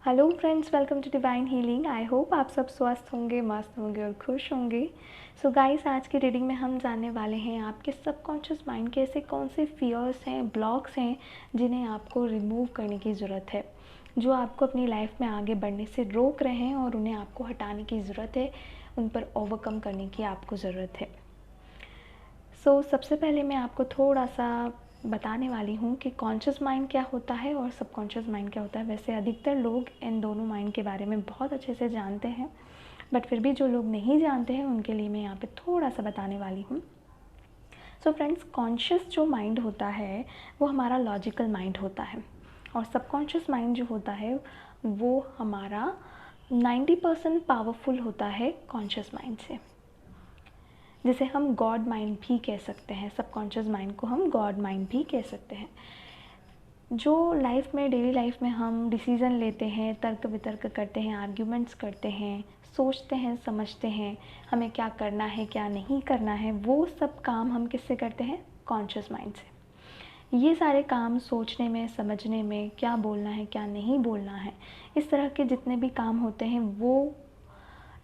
Hello friends, welcome to Divine Healing. I hope आप सब स्वस्थ होंगे, मस्त होंगे और खुश होंगे। सो गाइस, आज की रीडिंग में हम जानने वाले हैं आपके सबकॉन्शियस माइंड के ऐसे कौन से फियर्स हैं, ब्लॉक्स हैं जिन्हें आपको रिमूव करने की ज़रूरत है, जो आपको अपनी लाइफ में आगे बढ़ने से रोक रहे हैं और उन्हें आपको हटाने की ज़रूरत है, उन पर ओवरकम करने की आपको ज़रूरत है। सबसे पहले मैं आपको थोड़ा सा बताने वाली हूँ कि कॉन्शियस माइंड क्या होता है और सबकॉन्शियस माइंड क्या होता है। वैसे अधिकतर लोग इन दोनों माइंड के बारे में बहुत अच्छे से जानते हैं, बट फिर भी जो लोग नहीं जानते हैं उनके लिए मैं यहाँ पे थोड़ा सा बताने वाली हूँ। फ्रेंड्स, कॉन्शियस जो माइंड होता है वो हमारा लॉजिकल माइंड होता है, और सबकॉन्शियस माइंड जो होता है वो हमारा 90% पावरफुल होता है कॉन्शियस माइंड से, जिसे हम गॉड माइंड भी कह सकते हैं। सबकॉन्शियस माइंड को हम गॉड माइंड भी कह सकते हैं। जो लाइफ में, डेली लाइफ में हम डिसीज़न लेते हैं, तर्क वितर्क करते हैं, आर्ग्यूमेंट्स करते हैं, सोचते हैं, समझते हैं हमें क्या करना है क्या नहीं करना है, वो सब काम हम किससे करते हैं? कॉन्शियस माइंड से। ये सारे काम सोचने में, समझने में, क्या बोलना है क्या नहीं बोलना है, इस तरह के जितने भी काम होते हैं वो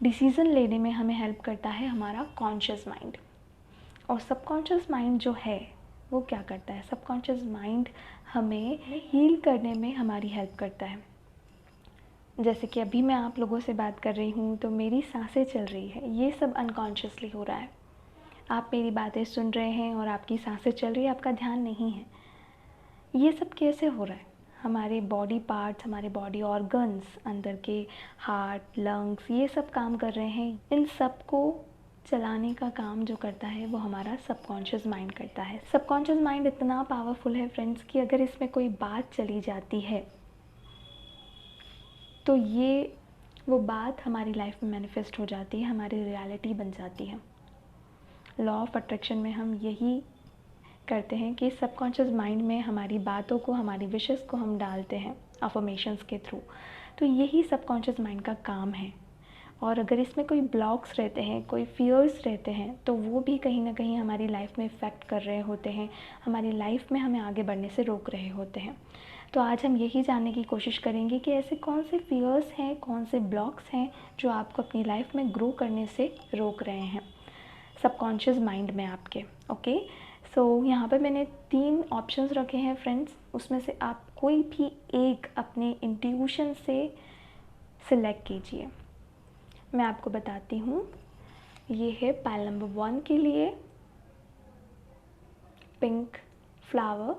डिसीज़न लेने में हमें हेल्प करता है हमारा कॉन्शियस माइंड। और सबकॉन्शियस माइंड जो है वो क्या करता है? सबकॉन्शियस माइंड हमें हील करने में हमारी हेल्प करता है। जैसे कि अभी मैं आप लोगों से बात कर रही हूँ तो मेरी सांसें चल रही है, ये सब अनकॉन्शियसली हो रहा है। आप मेरी बातें सुन रहे हैं और आपकी सांसें चल रही है, आपका ध्यान नहीं है। ये सब कैसे हो रहा है? हमारे बॉडी पार्ट्स, हमारे बॉडी ऑर्गन्स, अंदर के हार्ट, लंग्स, ये सब काम कर रहे हैं। इन सब को चलाने का काम जो करता है वो हमारा सबकॉन्शियस माइंड करता है। सबकॉन्शियस माइंड इतना पावरफुल है फ्रेंड्स कि अगर इसमें कोई बात चली जाती है तो ये वो बात हमारी लाइफ में मैनिफेस्ट हो जाती है, हमारी रियलिटी बन जाती है। लॉ ऑफ अट्रैक्शन में हम यही करते हैं कि सबकॉन्शियस माइंड में हमारी बातों को, हमारी विशेस को हम डालते हैं अफर्मेशंस के थ्रू। तो यही सबकॉन्शियस माइंड का काम है। और अगर इसमें कोई ब्लॉक्स रहते हैं, कोई फियर्स रहते हैं, तो वो भी कहीं ना कहीं हमारी लाइफ में इफ़ेक्ट कर रहे होते हैं, हमारी लाइफ में हमें आगे बढ़ने से रोक रहे होते हैं। तो आज हम यही जानने की कोशिश करेंगे कि ऐसे कौन से फियर्स हैं, कौन से ब्लॉक्स हैं जो आपको अपनी लाइफ में ग्रो करने से रोक रहे हैं सबकॉन्शियस माइंड में आपके। ओके, यहाँ पे मैंने 3 ऑप्शंस रखे हैं फ्रेंड्स, उसमें से आप कोई भी एक अपने इंट्यूशन से सिलेक्ट कीजिए। मैं आपको बताती हूँ। ये है पाइल नंबर 1 के लिए पिंक फ्लावर,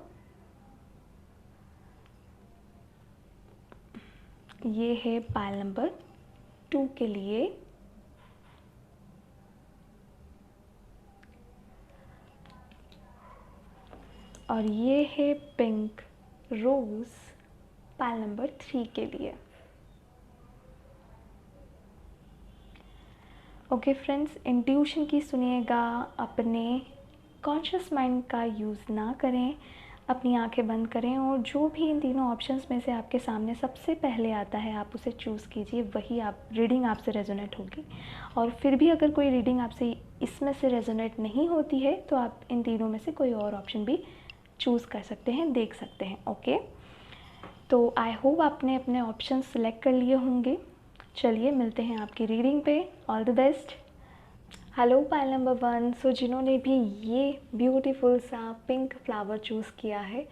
ये है पाइल नंबर 2 के लिए और ये है पिंक रोज़ पाइल नंबर 3 के लिए। ओके फ्रेंड्स, इंट्यूशन की सुनिएगा, अपने कॉन्शियस माइंड का यूज़ ना करें, अपनी आंखें बंद करें और जो भी इन तीनों ऑप्शंस में से आपके सामने सबसे पहले आता है आप उसे चूज़ कीजिए, वही आप रीडिंग आपसे रेजोनेट होगी। और फिर भी अगर कोई रीडिंग आपसे इसमें से रेजोनेट नहीं होती है तो आप इन तीनों में से कोई और ऑप्शन भी चूज़ कर सकते हैं, देख सकते हैं। ओके, तो आई होप आपने अपने ऑप्शन सेलेक्ट कर लिए होंगे। चलिए मिलते हैं आपकी रीडिंग पे। All the best. Hello pile number 1। जिन्होंने भी ये ब्यूटीफुल सा पिंक फ्लावर चूज़ किया है,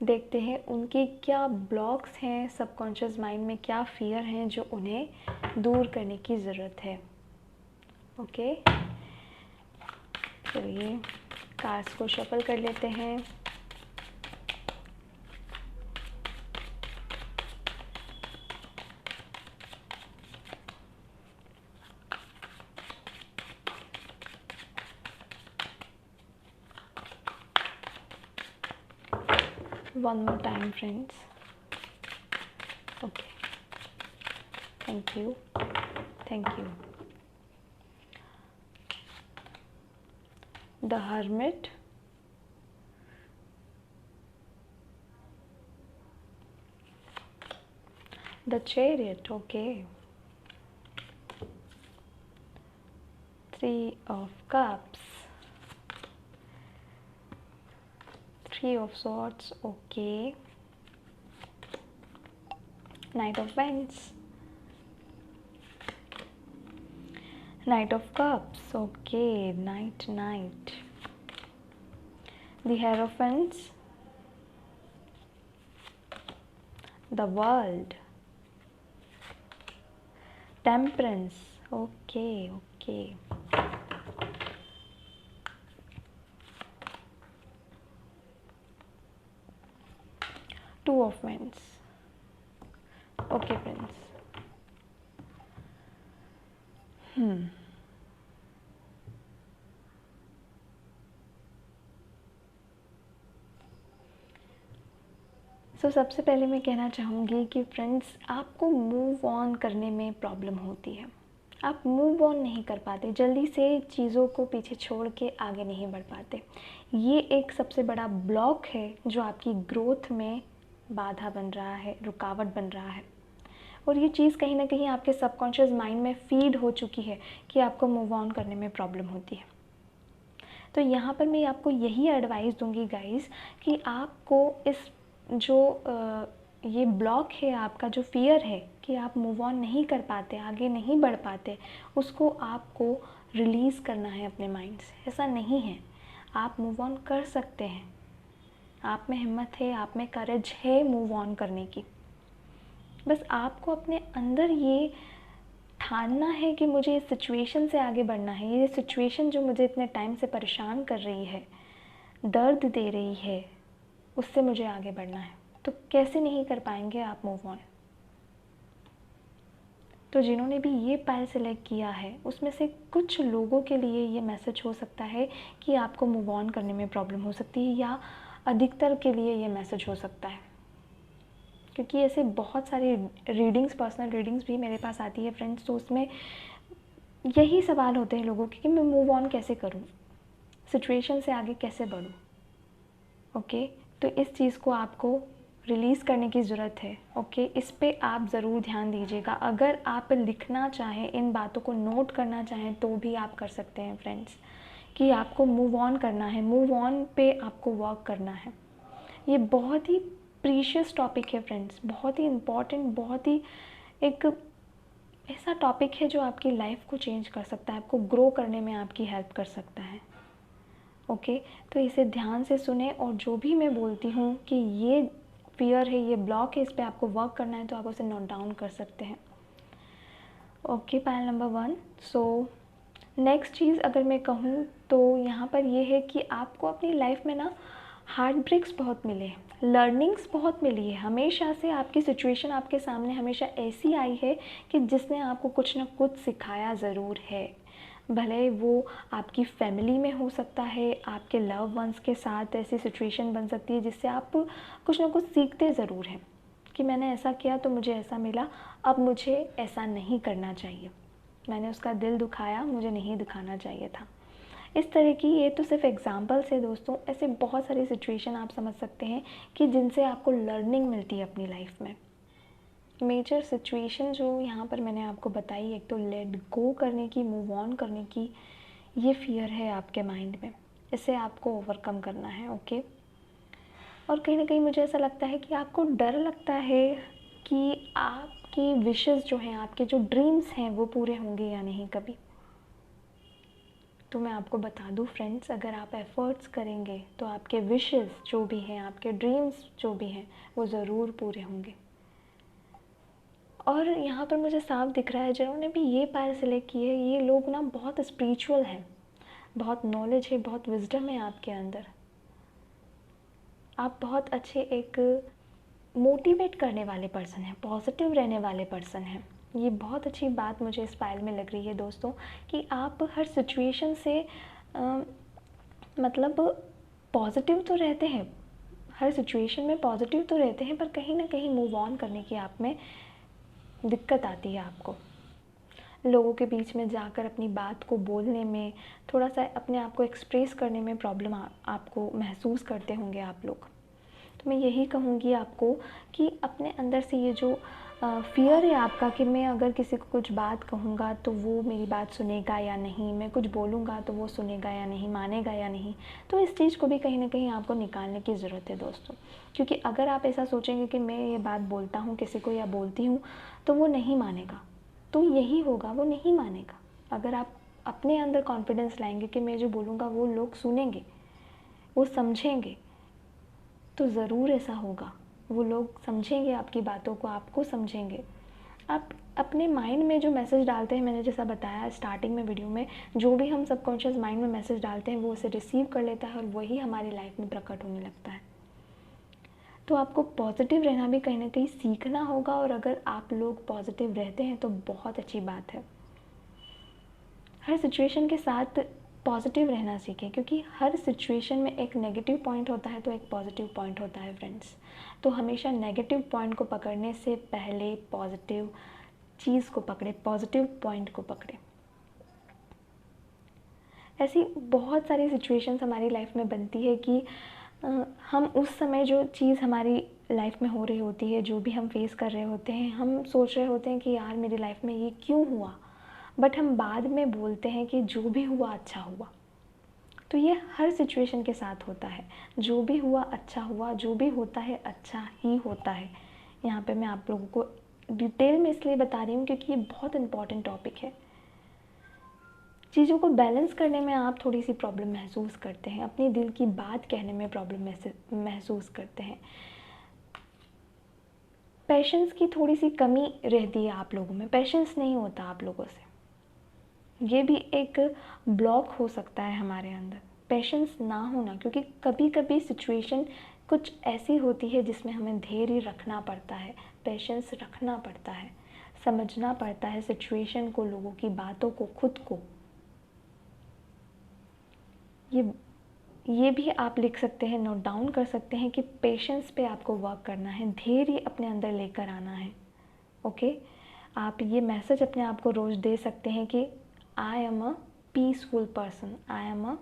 देखते हैं उनके क्या ब्लॉक्स हैं सबकॉन्शियस माइंड में, क्या फियर हैं जो उन्हें दूर करने की ज़रूरत है। ओके, चलिए कार्ड्स को शफल कर लेते हैं। One more time friends. Okay, thank you, thank you. The Hermit, the Chariot. Okay, 3 of Cups, 3 of Swords. Okay, Knight of Wands, Knight of Cups. Okay, Knight. The Hierophants, the World, Temperance. Okay. Two of Wands. Okay, friends. सबसे पहले मैं कहना चाहूँगी कि friends, आपको move on करने में problem होती है। आप मूव ऑन नहीं कर पाते, जल्दी से चीज़ों को पीछे छोड़ के आगे नहीं बढ़ पाते। ये एक सबसे बड़ा ब्लॉक है जो आपकी ग्रोथ में बाधा बन रहा है, रुकावट बन रहा है। और ये चीज़ कहीं ना कहीं आपके सबकॉन्शियस माइंड में फीड हो चुकी है कि आपको मूव ऑन करने में प्रॉब्लम होती है। तो यहाँ पर मैं आपको यही एडवाइस दूंगी गाइस कि आपको इस जो ये ब्लॉक है, आपका जो फियर है कि आप मूव ऑन नहीं कर पाते, आगे नहीं बढ़ पाते, उसको आपको रिलीज़ करना है अपने माइंड से। ऐसा नहीं है, आप मूव ऑन कर सकते हैं, आप में हिम्मत है, आप में करेज है मूव ऑन करने की। बस आपको अपने अंदर ये ठानना है कि मुझे इस सिचुएशन से आगे बढ़ना है। ये सिचुएशन जो मुझे इतने टाइम से परेशान कर रही है, दर्द दे रही है, उससे मुझे आगे बढ़ना है। तो कैसे नहीं कर पाएंगे आप मूव ऑन? तो जिन्होंने भी ये पाइल सेलेक्ट किया है, उसमें से कुछ लोगों के लिए ये मैसेज हो सकता है कि आपको मूव ऑन करने में प्रॉब्लम हो सकती है, या अधिकतर के लिए ये मैसेज हो सकता है। क्योंकि ऐसे बहुत सारी रीडिंग्स, पर्सनल रीडिंग्स भी मेरे पास आती है फ्रेंड्स, तो उसमें यही सवाल होते हैं लोगों के कि मैं मूव ऑन कैसे करूं, सिचुएशन से आगे कैसे बढ़ूं। ओके, तो इस चीज़ को आपको रिलीज़ करने की ज़रूरत है। ओके, इस पे आप ज़रूर ध्यान दीजिएगा। अगर आप लिखना चाहें, इन बातों को नोट करना चाहें, तो भी आप कर सकते हैं फ्रेंड्स, कि आपको मूव ऑन करना है, मूव ऑन पे आपको वर्क करना है। ये बहुत ही प्रीशियस टॉपिक है फ्रेंड्स, बहुत ही इम्पॉर्टेंट, बहुत ही एक ऐसा टॉपिक है जो आपकी लाइफ को चेंज कर सकता है, आपको ग्रो करने में आपकी हेल्प कर सकता है। ओके, तो इसे ध्यान से सुने, और जो भी मैं बोलती हूँ कि ये फियर है, ये ब्लॉक है, इस पर आपको वर्क करना है, तो आप उसे नोट डाउन कर सकते हैं। Okay, pile number 1। So next चीज़ अगर मैं कहूँ तो यहाँ पर ये है कि आपको अपनी लाइफ में ना हार्ट ब्रेक्स बहुत मिले हैं, लर्निंग्स बहुत मिली है। हमेशा से आपकी सिचुएशन आपके सामने हमेशा ऐसी आई है कि जिसने आपको कुछ ना कुछ सिखाया ज़रूर है। भले वो आपकी फैमिली में हो सकता है, आपके लव वंस के साथ ऐसी सिचुएशन बन सकती है जिससे आप कुछ ना कुछ सीखते ज़रूर हैं कि मैंने ऐसा किया तो मुझे ऐसा मिला, अब मुझे ऐसा नहीं करना चाहिए, मैंने उसका दिल दुखाया, मुझे नहीं दुखाना चाहिए था। इस तरह की, ये तो सिर्फ एग्जांपल्स है दोस्तों, ऐसे बहुत सारी सिचुएशन आप समझ सकते हैं कि जिनसे आपको लर्निंग मिलती है अपनी लाइफ में। मेजर सिचुएशन जो यहाँ पर मैंने आपको बताई, एक तो लेट गो करने की, मूव ऑन करने की, ये फियर है आपके माइंड में, इसे आपको ओवरकम करना है। ओके, और कहीं ना कहीं मुझे ऐसा लगता है कि आपको डर लगता है कि आपकी विशेस जो हैं, आपके जो ड्रीम्स हैं, वो पूरे होंगे या नहीं कभी। तो मैं आपको बता दूं फ्रेंड्स, अगर आप एफ़र्ट्स करेंगे तो आपके विशेस जो भी हैं, आपके ड्रीम्स जो भी हैं, वो ज़रूर पूरे होंगे। और यहाँ पर मुझे साफ दिख रहा है, जिन्होंने भी ये पाइल सेलेक्ट की है, ये लोग ना बहुत स्पिरिचुअल हैं, बहुत नॉलेज है, बहुत विजडम है आपके अंदर। आप बहुत अच्छे एक मोटिवेट करने वाले पर्सन हैं, पॉजिटिव रहने वाले पर्सन हैं। ये बहुत अच्छी बात मुझे इस पाइल में लग रही है दोस्तों, कि आप हर सिचुएशन से मतलब पॉजिटिव तो रहते हैं, हर सिचुएशन में पॉजिटिव तो रहते हैं, पर कहीं ना कहीं मूव ऑन करने की आप में दिक्कत आती है। आपको लोगों के बीच में जाकर अपनी बात को बोलने में, थोड़ा सा अपने आप को एक्सप्रेस करने में प्रॉब्लम आपको महसूस करते होंगे आप लोग। तो मैं यही कहूँगी आपको कि अपने अंदर से ये जो फ़ियर है आपका कि मैं अगर किसी को कुछ बात कहूँगा तो वो मेरी बात सुनेगा या नहीं, मैं कुछ बोलूँगा तो वो सुनेगा या नहीं, मानेगा या नहीं। तो इस चीज़ को भी कहीं न कहीं आपको निकालने की ज़रूरत है दोस्तों। क्योंकि अगर आप ऐसा सोचेंगे कि मैं ये बात बोलता हूँ किसी को या बोलती हूँ तो वो नहीं मानेगा, तो यही होगा, वो नहीं मानेगा। अगर आप अपने अंदर कॉन्फिडेंस लाएँगे कि मैं जो बोलूँगा वो लोग सुनेंगे, वो समझेंगे, तो ज़रूर ऐसा होगा। वो लोग समझेंगे आपकी बातों को, आपको समझेंगे। आप अपने माइंड में जो मैसेज डालते हैं, मैंने जैसा बताया स्टार्टिंग में वीडियो में, जो भी हम सबकॉन्शियस माइंड में मैसेज डालते हैं वो उसे रिसीव कर लेता है और वही हमारी लाइफ में प्रकट होने लगता है। तो आपको पॉजिटिव रहना भी कहीं ना कहीं सीखना होगा, और अगर आप लोग पॉजिटिव रहते हैं तो बहुत अच्छी बात है। हर सिचुएशन के साथ पॉजिटिव रहना सीखें, क्योंकि हर सिचुएशन में एक नेगेटिव पॉइंट होता है तो एक पॉजिटिव पॉइंट होता है फ्रेंड्स। तो हमेशा नेगेटिव पॉइंट को पकड़ने से पहले पॉजिटिव चीज़ को पकड़े, पॉजिटिव पॉइंट को पकड़े। ऐसी बहुत सारी सिचुएशंस हमारी लाइफ में बनती है कि हम उस समय जो चीज़ हमारी लाइफ में हो रही होती है, जो भी हम फेस कर रहे होते हैं, हम सोच रहे होते हैं कि यार मेरी लाइफ में ये क्यों हुआ, बट हम बाद में बोलते हैं कि जो भी हुआ अच्छा हुआ। तो ये हर सिचुएशन के साथ होता है, जो भी हुआ अच्छा हुआ, जो भी होता है अच्छा ही होता है। यहाँ पे मैं आप लोगों को डिटेल में इसलिए बता रही हूँ क्योंकि ये बहुत इम्पॉर्टेंट टॉपिक है। चीज़ों को बैलेंस करने में आप थोड़ी सी प्रॉब्लम महसूस करते हैं, अपने दिल की बात कहने में प्रॉब्लम महसूस करते हैं, पेशेंस की थोड़ी सी कमी रहती है आप लोगों में, पेशेंस नहीं होता आप लोगों से। ये भी एक ब्लॉक हो सकता है हमारे अंदर, पेशेंस ना होना, क्योंकि कभी कभी सिचुएशन कुछ ऐसी होती है जिसमें हमें धैर्य रखना पड़ता है, पेशेंस रखना पड़ता है, समझना पड़ता है सिचुएशन को, लोगों की बातों को, खुद को। ये भी आप लिख सकते हैं, नोट डाउन कर सकते हैं कि पेशेंस पे आपको वर्क करना है, धैर्य अपने अंदर लेकर आना है। ओके, आप ये मैसेज अपने आप को रोज़ दे सकते हैं कि I am a peaceful person, I am a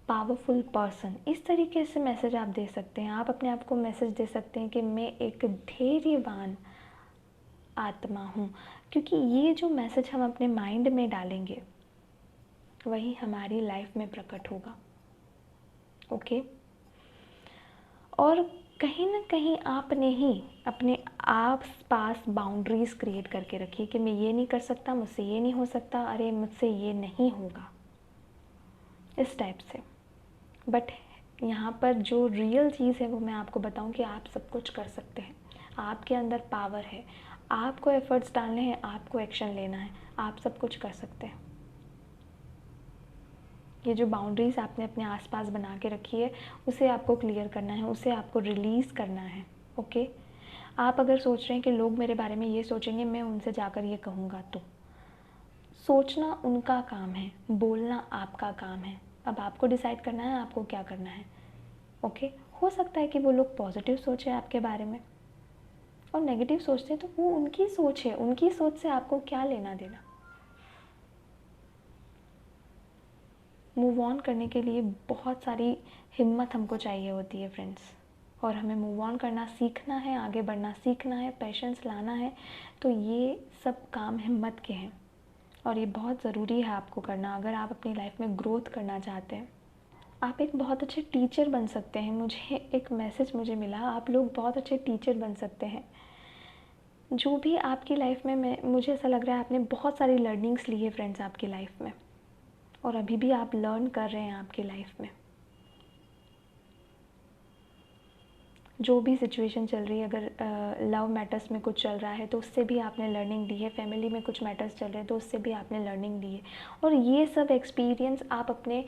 powerful person. इस तरीके से मैसेज आप दे सकते हैं। आप अपने आप को मैसेज दे सकते हैं कि मैं एक धैर्यवान आत्मा हूँ, क्योंकि ये जो मैसेज हम अपने माइंड में डालेंगे वही हमारी लाइफ में प्रकट होगा। ओके, और कहीं ना कहीं आपने ही अपने आस पास बाउंड्रीज़ क्रिएट करके रखी कि मैं ये नहीं कर सकता, मुझसे ये नहीं हो सकता, अरे मुझसे ये नहीं होगा, इस टाइप से। बट यहाँ पर जो रियल चीज़ है वो मैं आपको बताऊँ कि आप सब कुछ कर सकते हैं, आपके अंदर पावर है, आपको एफ़र्ट्स डालने हैं, आपको एक्शन लेना है, आप सब कुछ कर सकते हैं। ये जो बाउंड्रीज़ आपने अपने आसपास बना के रखी है उसे आपको क्लियर करना है, उसे आपको रिलीज़ करना है। ओके, आप अगर सोच रहे हैं कि लोग मेरे बारे में ये सोचेंगे, मैं उनसे जाकर ये कहूँगा, तो सोचना उनका काम है, बोलना आपका काम है। अब आपको डिसाइड करना है आपको क्या करना है। ओके, हो सकता है कि वो लोग पॉजिटिव सोचें आपके बारे में और नेगेटिव सोचते हैं, तो वो उनकी सोच है, उनकी सोच से आपको क्या लेना देना। मूव ऑन करने के लिए बहुत सारी हिम्मत हमको चाहिए होती है फ्रेंड्स, और हमें मूव ऑन करना सीखना है, आगे बढ़ना सीखना है, पेशेंस लाना है। तो ये सब काम हिम्मत के हैं और ये बहुत ज़रूरी है आपको करना अगर आप अपनी लाइफ में ग्रोथ करना चाहते हैं। आप एक बहुत अच्छे टीचर बन सकते हैं। मुझे एक मैसेज मिला, आप लोग बहुत अच्छे टीचर बन सकते हैं। जो भी आपकी लाइफ में मुझे ऐसा लग रहा है आपने बहुत सारी लर्निंग्स ली है फ्रेंड्स आपकी लाइफ में, और अभी भी आप लर्न कर रहे हैं आपकी लाइफ में। जो भी सिचुएशन चल रही है, अगर लव मैटर्स में कुछ चल रहा है तो उससे भी आपने लर्निंग ली है, फैमिली में कुछ मैटर्स चल रहे हैं तो उससे भी आपने लर्निंग ली है। और ये सब एक्सपीरियंस आप अपने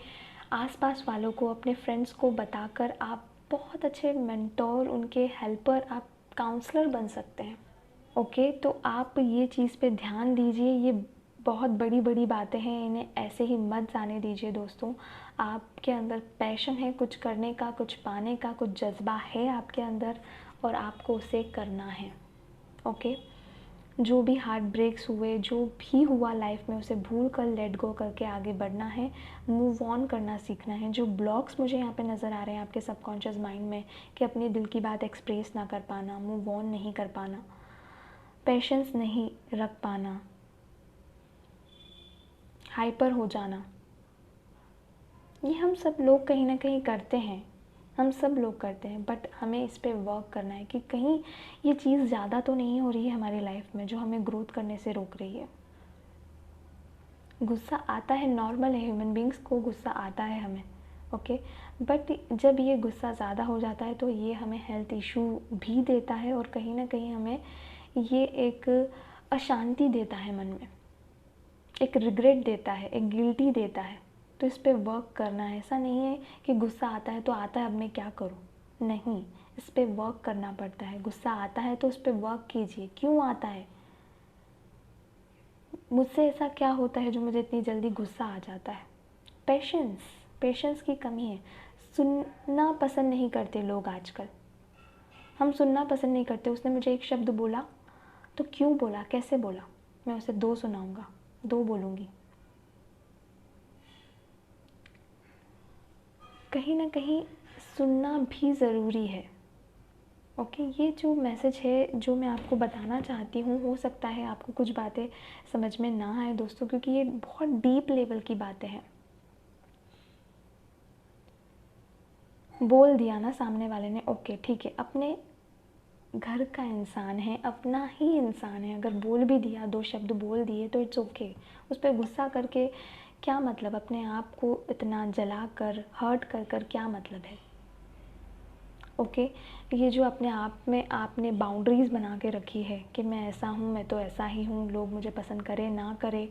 आसपास वालों को, अपने फ्रेंड्स को बताकर आप बहुत अच्छे मेंटोर, उनके हेल्पर, आप काउंसलर बन सकते हैं। ओके, तो आप ये चीज़ पे ध्यान दीजिए। ये बहुत बड़ी बड़ी बातें हैं, इन्हें ऐसे ही मत जाने दीजिए दोस्तों। आपके अंदर पैशन है कुछ करने का, कुछ पाने का, कुछ जज्बा है आपके अंदर और आपको उसे करना है। ओके, जो भी हार्ट ब्रेक्स हुए, जो भी हुआ लाइफ में, उसे भूल कर लेट गो करके आगे बढ़ना है, मूव ऑन करना सीखना है। जो ब्लॉक्स मुझे यहाँ पे नज़र आ रहे हैं आपके सबकॉन्शियस माइंड में कि अपने दिल की बात एक्सप्रेस ना कर पाना, मूव ऑन नहीं कर पाना, पेशेंस नहीं रख पाना, हाइपर हो जाना, ये हम सब लोग कहीं ना कहीं करते हैं, हम सब लोग करते हैं। बट हमें इस पे वर्क करना है कि कहीं ये चीज़ ज़्यादा तो नहीं हो रही है हमारी लाइफ में जो हमें ग्रोथ करने से रोक रही है। गुस्सा आता है, नॉर्मल है, ह्यूमन बींग्स को गुस्सा आता है हमें, ओके। बट जब ये गुस्सा ज़्यादा हो जाता है तो ये हमें हेल्थ इशू भी देता है और कहीं ना कहीं हमें ये एक अशांति देता है मन में, एक रिग्रेट देता है, एक गिल्टी देता है। तो इस पे वर्क करना है। ऐसा नहीं है कि गुस्सा आता है तो आता है, अब मैं क्या करूँ, नहीं, इस पे वर्क करना पड़ता है। गुस्सा आता है तो उस पे वर्क कीजिए, क्यों आता है, मुझसे ऐसा क्या होता है जो मुझे इतनी जल्दी गुस्सा आ जाता है। पेशेंस, पेशेंस की कमी है। सुनना पसंद नहीं करते लोग आजकल, हम सुनना पसंद नहीं करते। उसने मुझे एक शब्द बोला तो क्यों बोला, कैसे बोला, मैं उसे दो सुनाऊंगा, दो बोलूँगी। कहीं ना कहीं सुनना भी ज़रूरी है, ओके। ये जो मैसेज है जो मैं आपको बताना चाहती हूँ, हो सकता है आपको कुछ बातें समझ में ना आए दोस्तों, क्योंकि ये बहुत डीप लेवल की बातें हैं। बोल दिया ना सामने वाले ने, ओके ठीक है, अपने घर का इंसान है, अपना ही इंसान है, अगर बोल भी दिया, दो शब्द बोल दिए तो इट्स ओके। उस पर गुस्सा करके क्या मतलब, अपने आप को इतना जला कर, हर्ट कर कर क्या मतलब है, ओके। ये जो अपने आप में आपने बाउंड्रीज़ बना के रखी है कि मैं ऐसा हूँ, मैं तो ऐसा ही हूँ, लोग मुझे पसंद करें ना करें,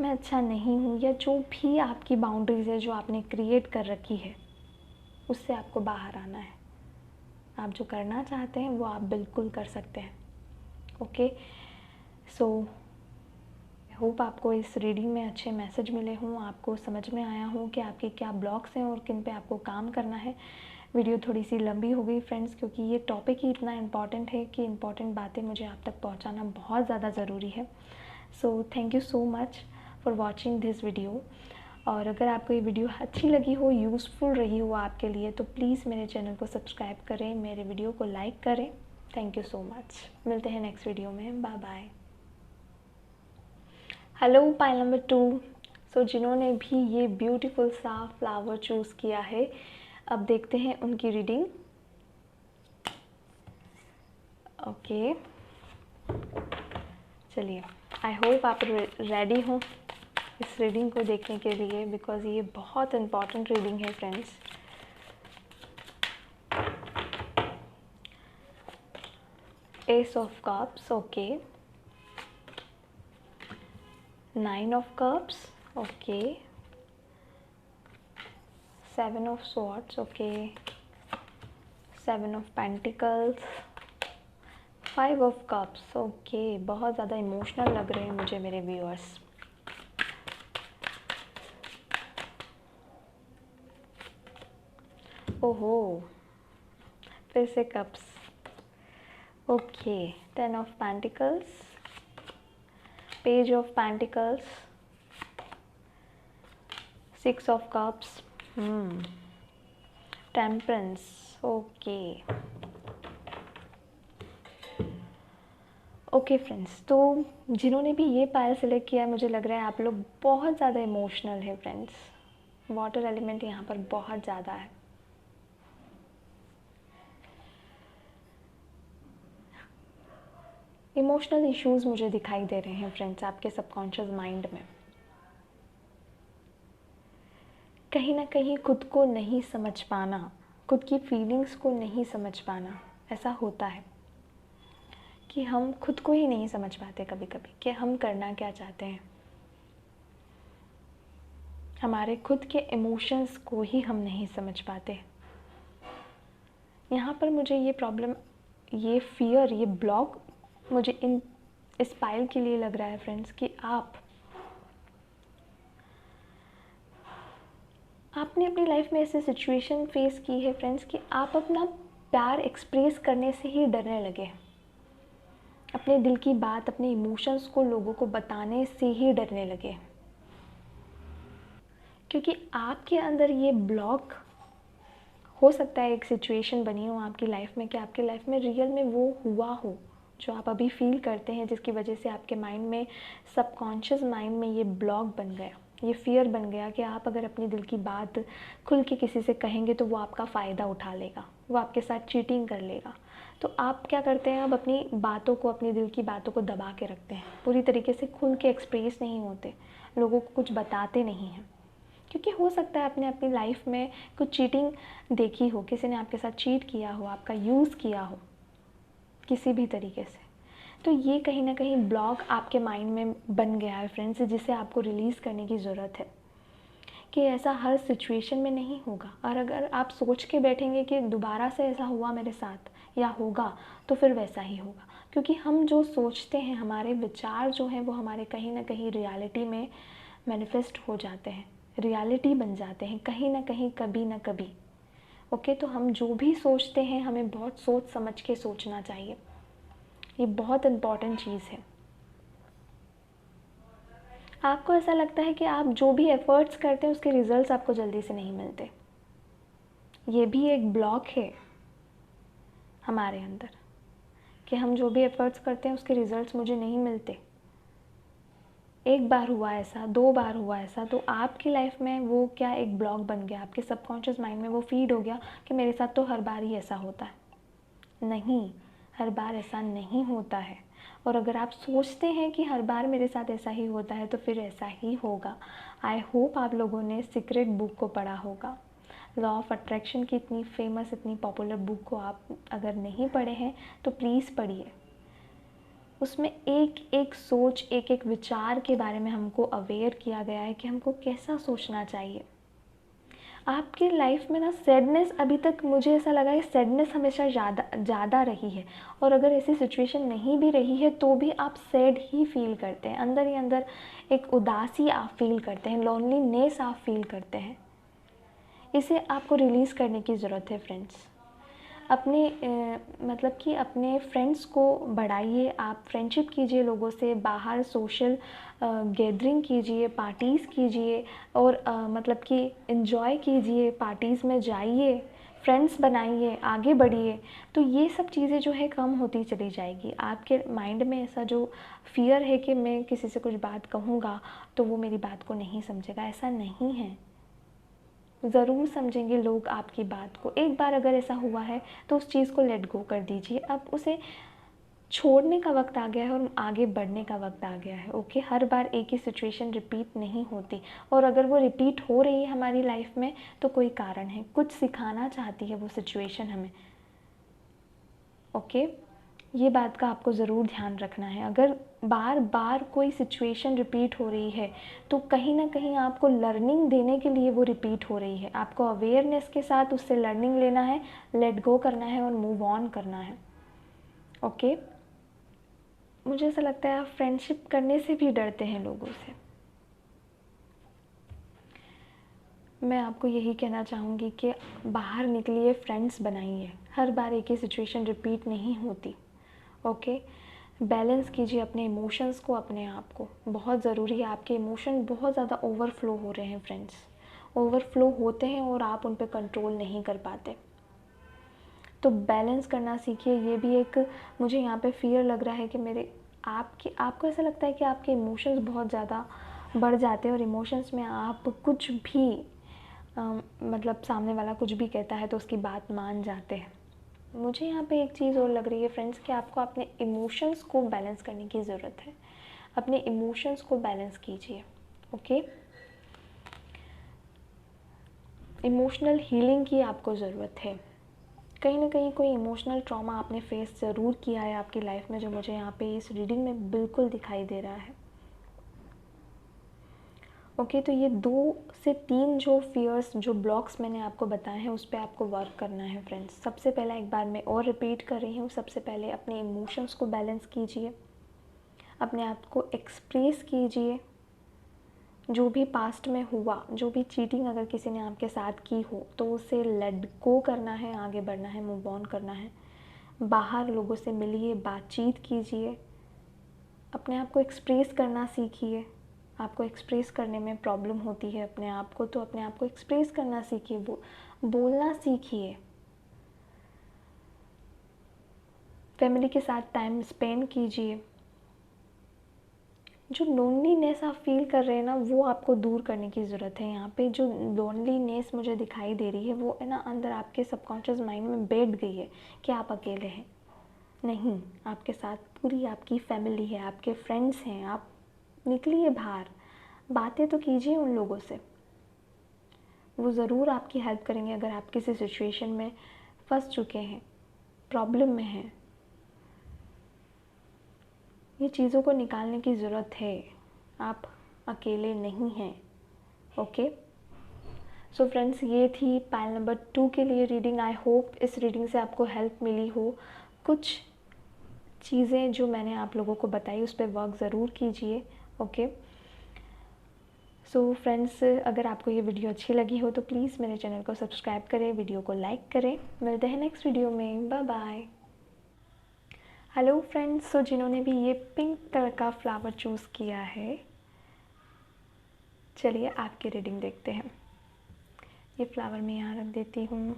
मैं अच्छा नहीं हूँ, या जो भी आपकी बाउंड्रीज़ है जो आपने क्रिएट कर रखी है, उससे आपको बाहर आना है। आप जो करना चाहते हैं वो आप बिल्कुल कर सकते हैं, ओके। सो होप आपको इस रीडिंग में अच्छे मैसेज मिले हों, आपको समझ में आया हो कि आपके क्या ब्लॉक्स हैं और किन पे आपको काम करना है। वीडियो थोड़ी सी लंबी हो गई फ्रेंड्स, क्योंकि ये टॉपिक ही इतना इम्पॉर्टेंट है कि इम्पॉर्टेंट बातें मुझे आप तक पहुंचाना बहुत ज़्यादा ज़रूरी है। So thank you so much for watching this video. और अगर आपको ये वीडियो अच्छी लगी हो, यूज़फुल रही हो आपके लिए, तो प्लीज़ मेरे चैनल को सब्सक्राइब करें, मेरे वीडियो को लाइक करें। थैंक यू सो मच, मिलते हैं नेक्स्ट वीडियो में, bye bye. Hello pile number 2। So जिन्होंने भी ये ब्यूटीफुल सा फ्लावर चूज़ किया है, अब देखते हैं उनकी रीडिंग, ओके। चलिए, आई होप आप रेडी हो इस रीडिंग को देखने के लिए, बिकॉज़ ये बहुत इम्पॉर्टेंट रीडिंग है friends. S of cups, okay. 9 of cups, okay. 7 of swords, okay. 7 of pentacles, 5 of cups, okay. बहुत ज़्यादा इमोशनल लग रहे हैं मुझे मेरे व्यूअर्स। ओहो, फिर से cups, okay. 10 of pentacles, page of pentacles, 6 of cups, temperance, okay. Okay friends, तो जिन्होंने भी ये पायल सेलेक्ट किया है, मुझे लग रहा है आप लोग बहुत ज़्यादा इमोशनल है फ्रेंड्स। वाटर एलिमेंट यहाँ पर बहुत ज़्यादा है। इमोशनल इश्यूज़ मुझे दिखाई दे रहे हैं फ्रेंड्स आपके सबकॉन्शियस माइंड में। कहीं ना कहीं खुद को नहीं समझ पाना, खुद की फीलिंग्स को नहीं समझ पाना, ऐसा होता है कि हम खुद को ही नहीं समझ पाते कभी कभी कि हम करना क्या चाहते हैं। हमारे खुद के इमोशंस को ही हम नहीं समझ पाते। यहाँ पर मुझे ये प्रॉब्लम, ये फियर, ये ब्लॉक मुझे इस पायल के लिए लग रहा है फ्रेंड्स कि आपने अपनी लाइफ में ऐसी सिचुएशन फेस की है फ्रेंड्स कि आप अपना प्यार एक्सप्रेस करने से ही डरने लगे, अपने दिल की बात, अपने इमोशंस को लोगों को बताने से ही डरने लगे, क्योंकि आपके अंदर ये ब्लॉक हो सकता है एक सिचुएशन बनी हो आपकी लाइफ में कि आपकी लाइफ में रियल में वो हुआ हो जो आप अभी फील करते हैं, जिसकी वजह से आपके माइंड में, सबकॉन्शियस माइंड में ये ब्लॉक बन गया, ये फियर बन गया कि आप अगर अपनी दिल की बात खुल के किसी से कहेंगे तो वो आपका फ़ायदा उठा लेगा, वो आपके साथ चीटिंग कर लेगा। तो आप क्या करते हैं, अब अपनी बातों को, अपनी दिल की बातों को दबा के रखते हैं, पूरी तरीके से खुल के एक्सप्रेस नहीं होते, लोगों को कुछ बताते नहीं हैं। क्योंकि हो सकता है आपने अपनी लाइफ में कुछ चीटिंग देखी हो, किसी ने आपके साथ चीट किया हो, आपका यूज़ किया हो किसी भी तरीके से। तो ये कहीं ना कहीं ब्लॉक आपके माइंड में बन गया है फ्रेंड्स, जिसे आपको रिलीज़ करने की ज़रूरत है कि ऐसा हर सिचुएशन में नहीं होगा। और अगर आप सोच के बैठेंगे कि दोबारा से ऐसा हुआ मेरे साथ या होगा, तो फिर वैसा ही होगा। क्योंकि हम जो सोचते हैं, हमारे विचार जो हैं वो हमारे कहीं ना कहीं रियलिटी में मैनिफेस्ट हो जाते हैं, रियलिटी बन जाते हैं कहीं ना कहीं, कभी ना कभी। ओके, तो हम जो भी सोचते हैं हमें बहुत सोच समझ के सोचना चाहिए, ये बहुत इम्पॉर्टेंट चीज़ है। आपको ऐसा लगता है कि आप जो भी एफ़र्ट्स करते हैं उसके रिज़ल्ट्स आपको जल्दी से नहीं मिलते, ये भी एक ब्लॉक है हमारे अंदर कि हम जो भी एफ़र्ट्स करते हैं उसके रिज़ल्ट्स मुझे नहीं मिलते। एक बार हुआ ऐसा, 2 बार हुआ ऐसा, तो आपकी लाइफ में वो क्या एक ब्लॉक बन गया, आपके सबकॉन्शियस माइंड में वो फीड हो गया कि मेरे साथ तो हर बार ही ऐसा होता है। नहीं, हर बार ऐसा नहीं होता है। और अगर आप सोचते हैं कि हर बार मेरे साथ ऐसा ही होता है तो फिर ऐसा ही होगा। आई होप आप लोगों ने सीक्रेट बुक को पढ़ा होगा। लॉ ऑफ अट्रैक्शन की इतनी फेमस, इतनी पॉपुलर बुक को आप अगर नहीं पढ़े हैं तो प्लीज़ पढ़िए। उसमें एक एक सोच, एक एक विचार के बारे में हमको अवेयर किया गया है कि हमको कैसा सोचना चाहिए। आपकी लाइफ में ना सैडनेस, अभी तक मुझे ऐसा लगा है सैडनेस हमेशा ज़्यादा रही है। और अगर ऐसी सिचुएशन नहीं भी रही है तो भी आप सैड ही फील करते हैं, अंदर ही अंदर एक उदासी आप फील करते हैं, लोनलीनेस आप फील करते हैं। इसे आपको रिलीज़ करने की ज़रूरत है फ्रेंड्स। अपने मतलब कि अपने फ्रेंड्स को बढ़ाइए, आप फ्रेंडशिप कीजिए लोगों से, बाहर सोशल गैदरिंग कीजिए, पार्टीज़ कीजिए और मतलब कि एंजॉय कीजिए, पार्टीज़ में जाइए, फ्रेंड्स बनाइए, आगे बढ़िए। तो ये सब चीज़ें जो है कम होती चली जाएगी। आपके माइंड में ऐसा जो फियर है कि मैं किसी से कुछ बात कहूँगा तो वो मेरी बात को नहीं समझेगा, ऐसा नहीं है। ज़रूर समझेंगे लोग आपकी बात को। एक बार अगर ऐसा हुआ है तो उस चीज़ को लेट गो कर दीजिए, अब उसे छोड़ने का वक्त आ गया है और आगे बढ़ने का वक्त आ गया है। ओके, हर बार एक ही सिचुएशन रिपीट नहीं होती, और अगर वो रिपीट हो रही है हमारी लाइफ में तो कोई कारण है, कुछ सिखाना चाहती है वो सिचुएशन हमें। ओके, ये बात का आपको ज़रूर ध्यान रखना है। अगर बार बार कोई सिचुएशन रिपीट हो रही है तो कहीं ना कहीं आपको लर्निंग देने के लिए वो रिपीट हो रही है। आपको अवेयरनेस के साथ उससे लर्निंग लेना है, लेट गो करना है और मूव ऑन करना है। ओके, मुझे ऐसा लगता है आप फ्रेंडशिप करने से भी डरते हैं लोगों से। मैं आपको यही कहना चाहूँगी कि बाहर निकलिए, फ्रेंड्स बनाइए, हर बार एक ही सिचुएशन रिपीट नहीं होती। ओके, बैलेंस कीजिए अपने इमोशंस को, अपने आप को, बहुत ज़रूरी है। आपके इमोशन बहुत ज़्यादा ओवरफ्लो हो रहे हैं फ्रेंड्स, ओवरफ्लो होते हैं और आप उन पर कंट्रोल नहीं कर पाते। तो बैलेंस करना सीखिए। ये भी एक, मुझे यहाँ पे फियर लग रहा है कि आपको ऐसा लगता है कि आपके इमोशंस बहुत ज़्यादा बढ़ जाते हैं और इमोशंस में आप कुछ भी मतलब सामने वाला कुछ भी कहता है तो उसकी बात मान जाते हैं। मुझे यहाँ पे एक चीज़ और लग रही है फ्रेंड्स कि आपको अपने इमोशंस को बैलेंस करने की ज़रूरत है। अपने इमोशंस को बैलेंस कीजिए। ओके, इमोशनल हीलिंग की आपको ज़रूरत है। कहीं ना कहीं कोई इमोशनल ट्रॉमा आपने फेस ज़रूर किया है आपकी लाइफ में, जो मुझे यहाँ पे इस रीडिंग में बिल्कुल दिखाई दे रहा है। ओके, तो ये 2 से 3 जो फियर्स, जो ब्लॉक्स मैंने आपको बताए हैं उस पर आपको वर्क करना है फ्रेंड्स। सबसे पहला, एक बार मैं और रिपीट कर रही हूँ, सबसे पहले अपने इमोशंस को बैलेंस कीजिए, अपने आप को एक्सप्रेस कीजिए। जो भी पास्ट में हुआ, जो भी चीटिंग अगर किसी ने आपके साथ की हो तो उसे लेट गो करना है, आगे बढ़ना है, मूव ऑन करना है। बाहर लोगों से मिलिए, बातचीत कीजिए, अपने आप को एक्सप्रेस करना सीखिए। आपको एक्सप्रेस करने में प्रॉब्लम होती है अपने आप को, तो अपने आप को एक्सप्रेस करना सीखिए, वो बोलना सीखिए, फैमिली के साथ टाइम स्पेंड कीजिए। जो लोनलीनेस आप फील कर रहे हैं ना, वो आपको दूर करने की ज़रूरत है। यहाँ पे जो लोनलीनेस मुझे दिखाई दे रही है वो है ना अंदर आपके सबकॉन्शियस माइंड में बैठ गई है कि आप अकेले हैं। नहीं, आपके साथ पूरी आपकी फैमिली है, आपके फ्रेंड्स हैं। आप निकलिए बाहर, बातें तो कीजिए उन लोगों से, वो ज़रूर आपकी हेल्प करेंगे। अगर आप किसी सिचुएशन में फंस चुके हैं, प्रॉब्लम में हैं, ये चीज़ों को निकालने की ज़रूरत है। आप अकेले नहीं हैं। ओके, सो फ्रेंड्स, ये थी पाइल नंबर 2 के लिए रीडिंग। आई होप इस रीडिंग से आपको हेल्प मिली हो। कुछ चीज़ें जो मैंने आप लोगों को बताई उस पर वर्क ज़रूर कीजिए। ओके, सो फ्रेंड्स, अगर आपको ये वीडियो अच्छी लगी हो तो प्लीज़ मेरे चैनल को सब्सक्राइब करें, वीडियो को लाइक करें। मिलते हैं नेक्स्ट वीडियो में। Bye bye. Hello friends, so जिन्होंने भी ये पिंक कलर का फ्लावर चूज़ किया है, चलिए आपकी रीडिंग देखते हैं। ये फ्लावर मैं यहाँ रख देती हूँ।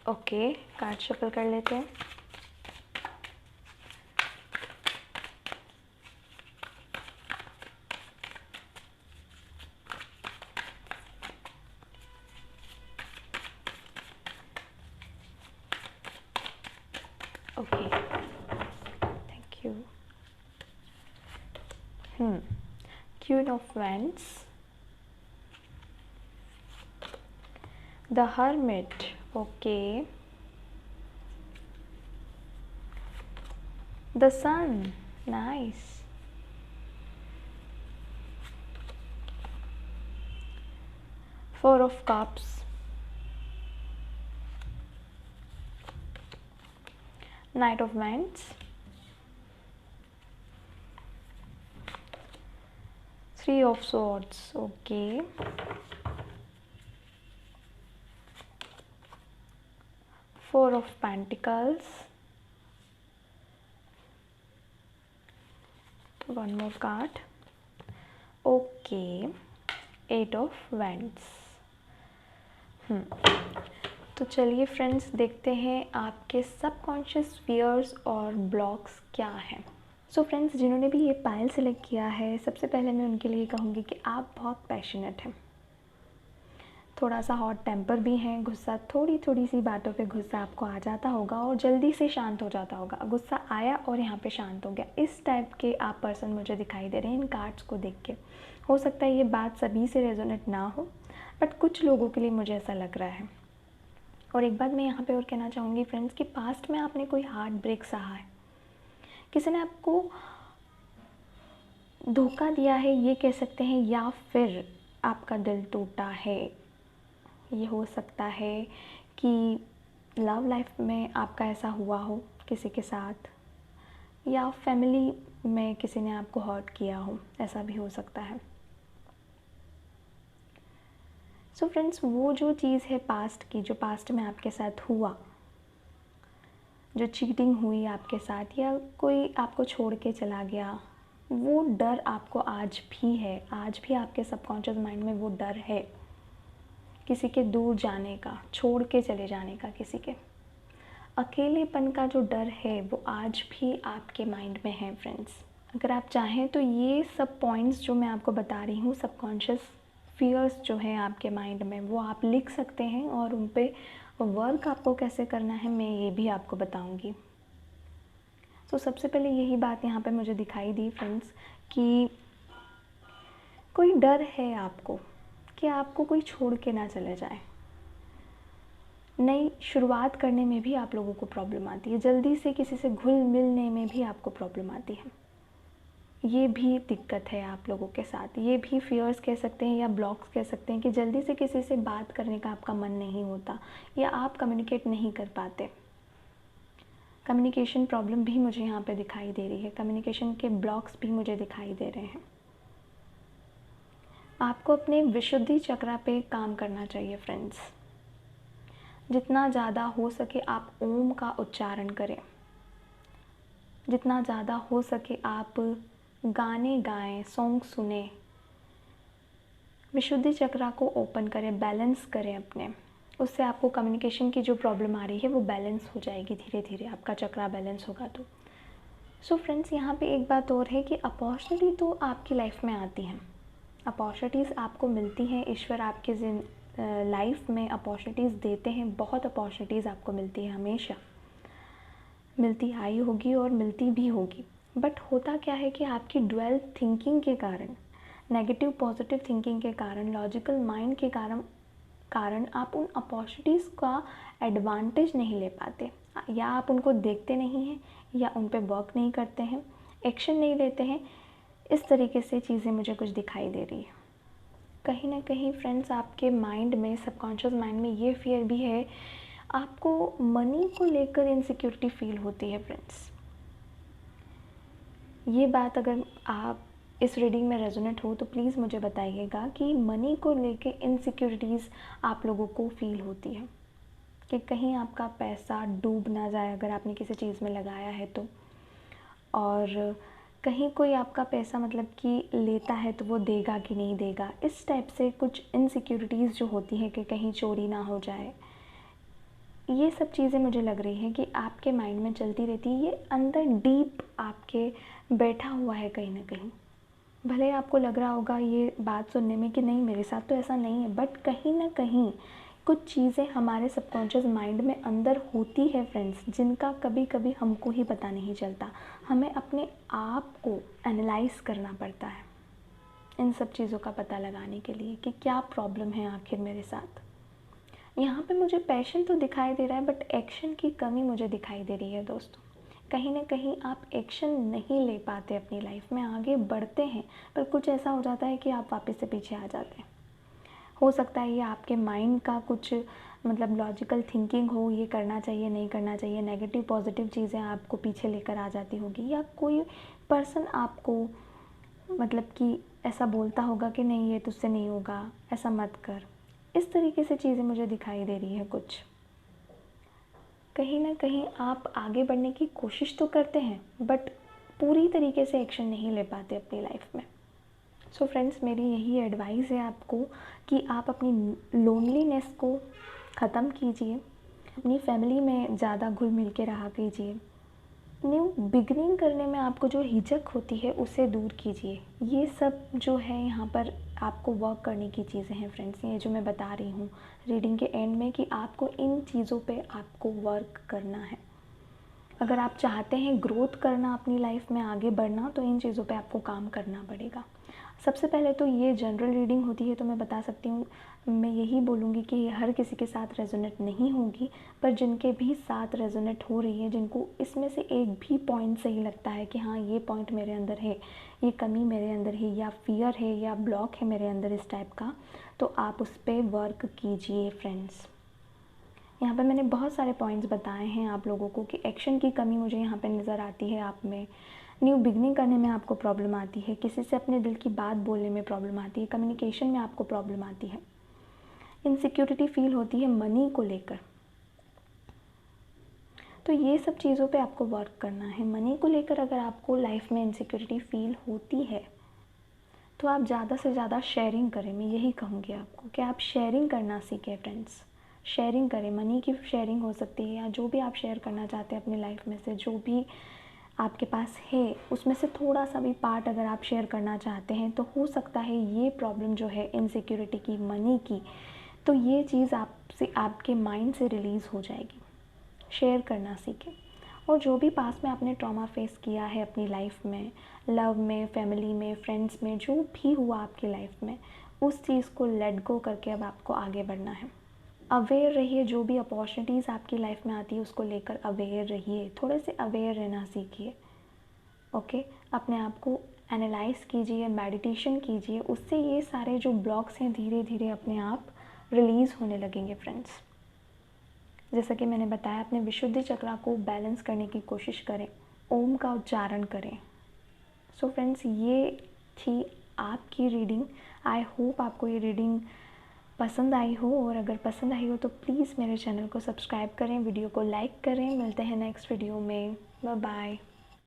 ओके, कार्ड शफल कर लेते हैं। Okay, thank you. Queen of wands, the hermit, okay, the sun, nice, four of cups, knight of wands, three of swords, okay, four of pentacles, one more card, okay, eight of wands. तो चलिए friends, देखते हैं आपके subconscious fears और blocks क्या हैं। So friends, जिन्होंने भी ये पायल सेलेक्ट किया है, सबसे पहले मैं उनके लिए कहूँगी कि आप बहुत पैशनेट हैं, थोड़ा सा हॉट टेम्पर भी हैं। गुस्सा, थोड़ी थोड़ी सी बातों पे गुस्सा आपको आ जाता होगा और जल्दी से शांत हो जाता होगा। गुस्सा आया और यहाँ पे शांत हो गया, इस टाइप के आप पर्सन मुझे दिखाई दे रहे हैं इन कार्ड्स को देख के। हो सकता है ये बात सभी से रेजोनेट ना हो, बट कुछ लोगों के लिए मुझे ऐसा लग रहा है। और एक बात मैं यहाँ पे और कहना चाहूँगी फ्रेंड्स कि पास्ट में आपने कोई हार्ट ब्रेक सहा है, किसी ने आपको धोखा दिया है ये कह सकते हैं, या फिर आपका दिल टूटा है। ये हो सकता है कि लव लाइफ में आपका ऐसा हुआ हो किसी के साथ, या फैमिली में किसी ने आपको हर्ट किया हो, ऐसा भी हो सकता है। सो फ्रेंड्स, वो जो चीज़ है पास्ट की, जो पास्ट में आपके साथ हुआ, जो चीटिंग हुई आपके साथ, या कोई आपको छोड़ के चला गया, वो डर आपको आज भी है। आज भी आपके सबकॉन्शियस माइंड में वो डर है, किसी के दूर जाने का, छोड़ के चले जाने का, किसी के अकेलेपन का जो डर है वो आज भी आपके माइंड में है फ्रेंड्स। अगर आप चाहें तो ये सब पॉइंट्स जो मैं आपको बता रही हूँ, सबकॉन्शियस फियर्स जो हैं आपके माइंड में, वो आप लिख सकते हैं और उन पे वर्क आपको कैसे करना है मैं ये भी आपको बताऊँगी। तो सबसे पहले यही बात यहाँ पे मुझे दिखाई दी फ्रेंड्स कि कोई डर है आपको कि आपको कोई छोड़ के ना चले जाए। नई शुरुआत करने में भी आप लोगों को प्रॉब्लम आती है, जल्दी से किसी से घुल मिलने में भी आपको प्रॉब्लम आती है। ये भी दिक्कत है आप लोगों के साथ, ये भी फियर्स कह सकते हैं या ब्लॉक्स कह सकते हैं कि जल्दी से किसी से बात करने का आपका मन नहीं होता, या आप कम्युनिकेट नहीं कर पाते। कम्युनिकेशन प्रॉब्लम भी मुझे यहाँ पे दिखाई दे रही है, कम्युनिकेशन के ब्लॉक्स भी मुझे दिखाई दे रहे हैं। आपको अपने विशुद्धि चक्र पे काम करना चाहिए फ्रेंड्स। जितना ज़्यादा हो सके आप ओम का उच्चारण करें, जितना ज़्यादा हो सके आप गाने गाएं, सॉन्ग सुने, विशुद्धि चक्रा को ओपन करें, बैलेंस करें अपने। उससे आपको कम्युनिकेशन की जो प्रॉब्लम आ रही है वो बैलेंस हो जाएगी धीरे धीरे, आपका चक्रा बैलेंस होगा तो। सो फ्रेंड्स, यहाँ पे एक बात और है कि अपॉर्चुनिटी तो आपकी लाइफ में आती हैं, अपॉर्चुनिटीज़ आपको मिलती हैं। ईश्वर आपके लाइफ में अपॉर्चुनिटीज़ देते हैं, बहुत अपॉर्चुनिटीज़ आपको मिलती है, हमेशा मिलती आई होगी और मिलती भी होगी। बट होता क्या है कि आपकी ड्वेल थिंकिंग के कारण, नेगेटिव पॉजिटिव थिंकिंग के कारण, लॉजिकल माइंड के कारण आप उन अपॉर्चुनिटीज़ का एडवांटेज नहीं ले पाते, या आप उनको देखते नहीं हैं, या उन पे वर्क नहीं करते हैं, एक्शन नहीं लेते हैं। इस तरीके से चीज़ें मुझे कुछ दिखाई दे रही है। कहीं ना कहीं फ्रेंड्स, आपके माइंड में, सबकॉन्शियस माइंड में ये फियर भी है, आपको मनी को लेकर इनसिक्योरिटी फील होती है फ्रेंड्स। ये बात अगर आप इस रीडिंग में रेजोनेट हो तो प्लीज़ मुझे बताइएगा कि मनी को लेके इनसिक्योरिटीज़ आप लोगों को फील होती है कि कहीं आपका पैसा डूब ना जाए अगर आपने किसी चीज़ में लगाया है तो, और कहीं कोई आपका पैसा मतलब कि लेता है तो वो देगा कि नहीं देगा, इस टाइप से कुछ इनसिक्योरिटीज़ जो होती है कि कहीं चोरी ना हो जाए। ये सब चीज़ें मुझे लग रही हैं कि आपके माइंड में चलती रहती है, ये अंदर डीप आपके बैठा हुआ है कहीं ना कहीं। भले आपको लग रहा होगा ये बात सुनने में कि नहीं मेरे साथ तो ऐसा नहीं है, बट कहीं ना कहीं कुछ चीज़ें हमारे सबकॉन्शियस माइंड में अंदर होती है फ्रेंड्स, जिनका कभी कभी हमको ही पता नहीं चलता। हमें अपने आप को एनालाइज करना पड़ता है इन सब चीज़ों का पता लगाने के लिए कि क्या प्रॉब्लम है आखिर मेरे साथ। यहाँ पे मुझे पैशन तो दिखाई दे रहा है, बट एक्शन की कमी मुझे दिखाई दे रही है दोस्तों। कहीं ना कहीं आप एक्शन नहीं ले पाते, अपनी लाइफ में आगे बढ़ते हैं पर कुछ ऐसा हो जाता है कि आप वापस से पीछे आ जाते हैं। हो सकता है ये आपके माइंड का कुछ मतलब लॉजिकल थिंकिंग हो, ये करना चाहिए नहीं करना चाहिए, नेगेटिव पॉजिटिव चीज़ें आपको पीछे लेकर आ जाती होगी, या कोई पर्सन आपको मतलब कि ऐसा बोलता होगा कि नहीं ये तुझसे नहीं होगा, ऐसा मत कर। इस तरीके से चीज़ें मुझे दिखाई दे रही है कुछ। कहीं ना कहीं आप आगे बढ़ने की कोशिश तो करते हैं बट पूरी तरीके से एक्शन नहीं ले पाते अपनी लाइफ में। सो फ्रेंड्स, मेरी यही एडवाइस है आपको कि आप अपनी लोनलीनेस को ख़त्म कीजिए, अपनी फैमिली में ज़्यादा घुल मिल के रहा कीजिए, न्यू बिगनिंग करने में आपको जो हिचक होती है उसे दूर कीजिए। ये सब जो है यहाँ पर आपको वर्क करने की चीज़ें हैं फ्रेंड्स, ये जो मैं बता रही हूँ रीडिंग के एंड में कि आपको इन चीज़ों पे आपको वर्क करना है। अगर आप चाहते हैं ग्रोथ करना, अपनी लाइफ में आगे बढ़ना, तो इन चीज़ों पे आपको काम करना पड़ेगा। सबसे पहले तो ये जनरल रीडिंग होती है तो मैं बता सकती हूँ, मैं यही बोलूँगी कि हर किसी के साथ रेजोनेट नहीं होगी, पर जिनके भी साथ रेजोनेट हो रही है, जिनको इसमें से एक भी पॉइंट सही लगता है कि हाँ ये पॉइंट मेरे अंदर है, ये कमी मेरे अंदर है, या फियर है, या ब्लॉक है मेरे अंदर इस टाइप का, तो आप उस पर वर्क कीजिए फ्रेंड्स। यहाँ पे मैंने बहुत सारे पॉइंट्स बताए हैं आप लोगों को कि एक्शन की कमी मुझे यहाँ पे नज़र आती है आप में, न्यू बिगनिंग करने में आपको प्रॉब्लम आती है, किसी से अपने दिल की बात बोलने में प्रॉब्लम आती है, कम्युनिकेशन में आपको प्रॉब्लम आती है, इनसिक्योरिटी फील होती है मनी को लेकर। तो ये सब चीज़ों पे आपको वर्क करना है। मनी को लेकर अगर आपको लाइफ में इनसिक्योरिटी फील होती है तो आप ज़्यादा से ज़्यादा शेयरिंग करें। मैं यही कहूँगी आपको कि आप शेयरिंग करना सीखें फ्रेंड्स। शेयरिंग करें, मनी की शेयरिंग हो सकती है, या जो भी आप शेयर करना चाहते हैं अपनी लाइफ में से, जो भी आपके पास है उसमें से थोड़ा सा भी पार्ट अगर आप शेयर करना चाहते हैं तो हो सकता है ये प्रॉब्लम जो है इनसिक्योरिटी की, मनी की, तो ये चीज़ आपसे, आपके माइंड से रिलीज़ हो जाएगी। शेयर करना सीखें। और जो भी पास में आपने ट्रॉमा फेस किया है अपनी लाइफ में, लव में, फैमिली में, फ्रेंड्स में, जो भी हुआ आपकी लाइफ में, उस चीज़ को लेट गो करके अब आपको आगे बढ़ना है। अवेयर रहिए, जो भी अपॉर्चुनिटीज़ आपकी लाइफ में आती है उसको लेकर अवेयर रहिए, थोड़े से अवेयर रहना सीखिए। ओके, अपने आप को एनालाइज कीजिए, मेडिटेशन कीजिए, उससे ये सारे जो ब्लॉक्स हैं धीरे धीरे अपने आप रिलीज़ होने लगेंगे फ्रेंड्स। जैसा कि मैंने बताया, अपने विशुद्धि चक्रा को बैलेंस करने की कोशिश करें, ओम का उच्चारण करें। सो फ्रेंड्स, ये थी आपकी रीडिंग। आई होप आपको ये रीडिंग पसंद आई हो, और अगर पसंद आई हो तो प्लीज़ मेरे चैनल को सब्सक्राइब करें, वीडियो को लाइक करें। मिलते हैं नेक्स्ट वीडियो में। Bye bye.